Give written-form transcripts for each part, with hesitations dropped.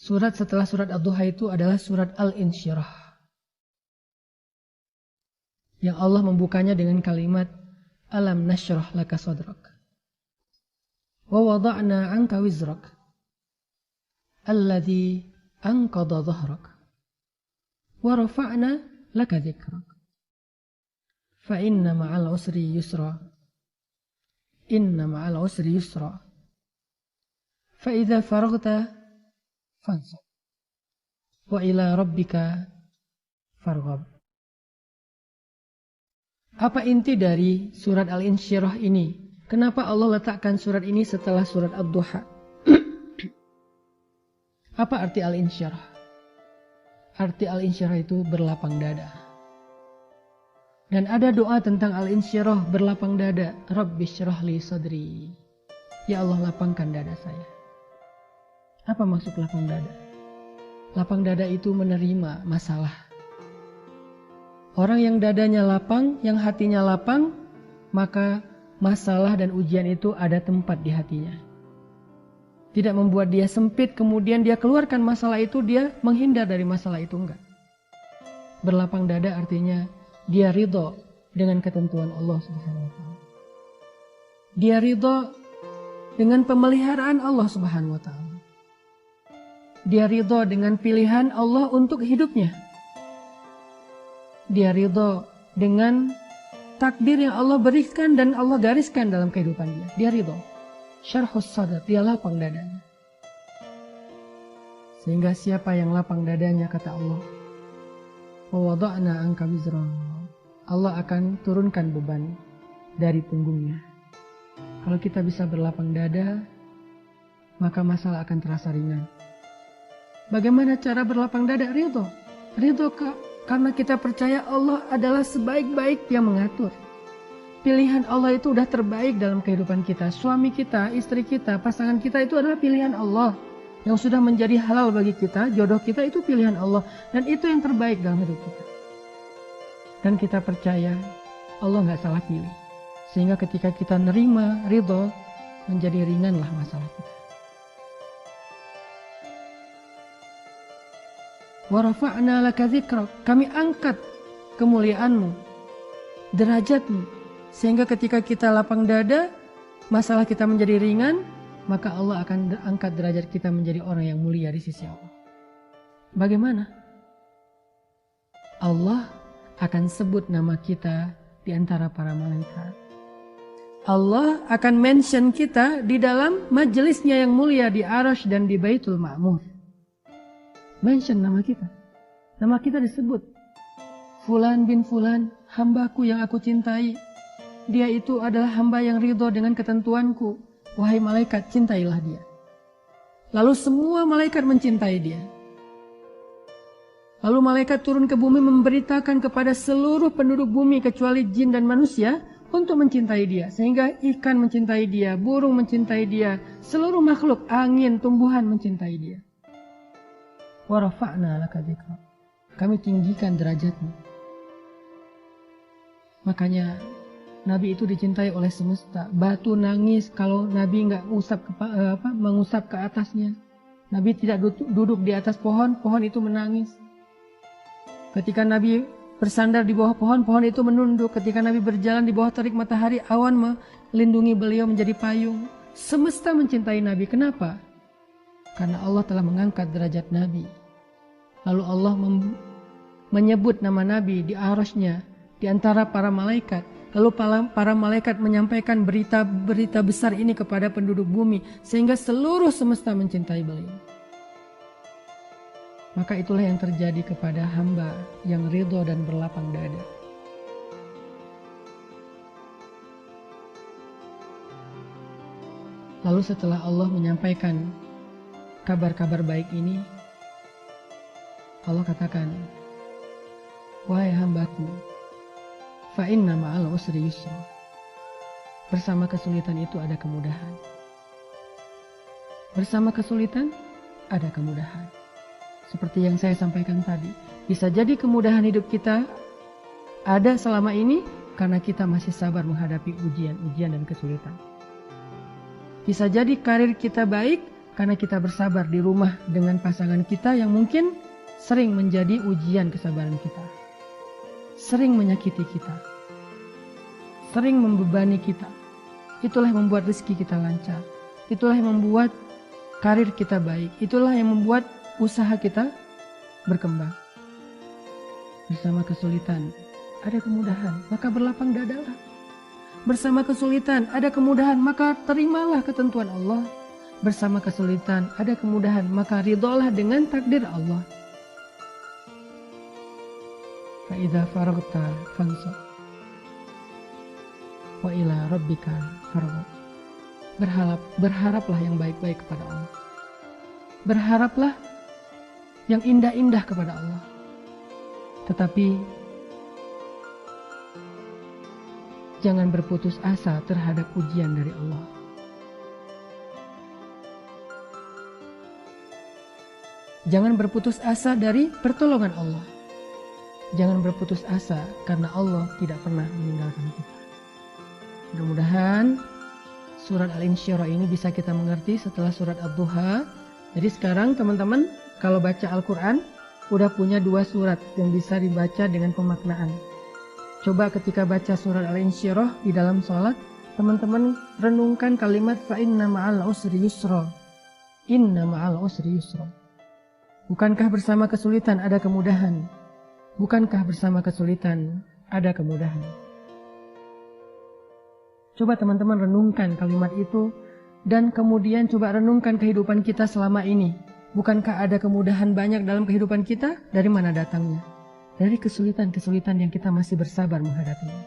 Surat setelah surat Ad-Duha itu adalah surat Al-Insyirah. Yang Allah membukanya dengan kalimat Alam nashrah laka sadrak. Wa wada'na anka wizrak. Alladhi anqadha dhahrak. Wa rafa'na laka dhikrak. Fa inna ma'al usri yusra. Inna ma'al usri yusra. Fa idza faragta fansab. Wa ila rabbika farghab. Apa inti dari surat Al-Insyirah ini? Kenapa Allah letakkan surat ini setelah surat Ad-Duha? Apa arti Al-Insyirah? Arti Al-Insyirah itu berlapang dada. Dan ada doa tentang Al-Insyirah, berlapang dada. Rabbi syrah li sadri. Ya Allah, lapangkan dada saya. Apa maksud lapang dada? Lapang dada itu menerima masalah. Orang yang dadanya lapang, yang hatinya lapang, maka masalah dan ujian itu ada tempat di hatinya. Tidak membuat dia sempit, kemudian dia keluarkan masalah itu, dia menghindar dari masalah itu, enggak. Berlapang dada artinya dia ridho dengan ketentuan Allah Subhanahu wa taala. Dia ridho dengan pemeliharaan Allah Subhanahu wa taala. Dia ridho dengan pilihan Allah untuk hidupnya. Dia ridho dengan takdir yang Allah berikan dan Allah gariskan dalam kehidupan dia. Dia ridho. Syarhus sadar, dia lapang dadanya. Sehingga siapa yang lapang dadanya, kata Allah, wa wada'na anka wizra. Allah akan turunkan beban dari punggungnya. Kalau kita bisa berlapang dada, maka masalah akan terasa ringan. Bagaimana cara berlapang dada? Ridho. Ridho karena kita percaya Allah adalah sebaik-baik yang mengatur. Pilihan Allah itu udah terbaik dalam kehidupan kita. Suami kita, istri kita, pasangan kita itu adalah pilihan Allah. Yang sudah menjadi halal bagi kita, jodoh kita itu pilihan Allah. Dan itu yang terbaik dalam hidup kita. Dan kita percaya Allah gak salah pilih. Sehingga ketika kita nerima, ridho, menjadi ringanlah masalah kita. Wa rafa'na laka dzikrak. Kami angkat kemuliaanmu, derajatmu, sehingga ketika kita lapang dada, masalah kita menjadi ringan, maka Allah akan angkat derajat kita menjadi orang yang mulia di sisi Allah. Bagaimana? Allah akan sebut nama kita di antara para malaikat. Allah akan mention kita di dalam majelisnya yang mulia di Arasy dan di Baitul Ma'mur. Mention nama kita. Nama kita disebut. Fulan bin Fulan, hambaku yang aku cintai. Dia itu adalah hamba yang ridho dengan ketentuanku. Wahai malaikat, cintailah dia. Lalu semua malaikat mencintai dia. Lalu malaikat turun ke bumi memberitakan kepada seluruh penduduk bumi kecuali jin dan manusia untuk mencintai dia. Sehingga ikan mencintai dia, burung mencintai dia, seluruh makhluk, angin, tumbuhan mencintai dia. Wa rafa'na laka dzikrak. Kami tinggikan derajatmu. Makanya Nabi itu dicintai oleh semesta. Batu nangis kalau Nabi nggak mengusap ke atasnya. Nabi tidak duduk di atas pohon, pohon itu menangis. Ketika Nabi bersandar di bawah pohon, pohon itu menunduk. Ketika Nabi berjalan di bawah terik matahari, awan melindungi beliau menjadi payung. Semesta mencintai Nabi. Kenapa? Karena Allah telah mengangkat derajat Nabi. Lalu Allah menyebut nama Nabi di arasy-Nya di antara para malaikat. Lalu para malaikat menyampaikan berita besar ini kepada penduduk bumi. Sehingga seluruh semesta mencintai beliau. Maka itulah yang terjadi kepada hamba yang ridho dan berlapang dada. Lalu setelah Allah menyampaikan kabar-kabar baik ini, Allah katakan, wahai hambaku, fa inna ma'al usri yusra. Bersama kesulitan itu ada kemudahan. Bersama kesulitan ada kemudahan. Seperti yang saya sampaikan tadi, bisa jadi kemudahan hidup kita ada selama ini karena kita masih sabar menghadapi ujian-ujian dan kesulitan. Bisa jadi karir kita baik karena kita bersabar di rumah dengan pasangan kita yang mungkin sering menjadi ujian kesabaran kita. Sering menyakiti kita. Sering membebani kita. Itulah yang membuat rezeki kita lancar. Itulah yang membuat karir kita baik. Itulah yang membuat usaha kita berkembang. Bersama kesulitan ada kemudahan, maka berlapang dadalah. Bersama kesulitan ada kemudahan, maka terimalah ketentuan Allah. Bersama kesulitan ada kemudahan, maka ridholah dengan takdir Allah. Fa idza faraghta fansab wa ila rabbika farghab. Berharaplah yang baik-baik kepada Allah. Berharaplah yang indah-indah kepada Allah. Tetapi jangan berputus asa terhadap ujian dari Allah. Jangan berputus asa dari pertolongan Allah. Jangan berputus asa karena Allah tidak pernah meninggalkan kita. Mudah-mudahan surat Al-Insyirah ini bisa kita mengerti setelah surat Ad-Duha. Jadi sekarang teman-teman kalau baca Al-Quran udah punya 2 surat yang bisa dibaca dengan pemaknaan. Coba ketika baca surat Al-Insyirah di dalam sholat, teman-teman renungkan kalimat fa inna ma'al usri yusra. Inna ma'al usri yusra. Bukankah bersama kesulitan ada kemudahan? Bukankah bersama kesulitan ada kemudahan? Coba teman-teman renungkan kalimat itu dan kemudian coba renungkan kehidupan kita selama ini. Bukankah ada kemudahan banyak dalam kehidupan kita? Dari mana datangnya? Dari kesulitan-kesulitan yang kita masih bersabar menghadapinya.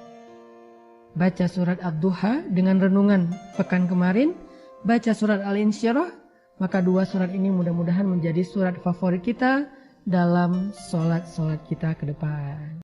Baca surat Ad-Duha dengan renungan pekan kemarin, baca surat Al-Insyirah, maka 2 surat ini mudah-mudahan menjadi surat favorit kita dalam sholat-sholat kita ke depan.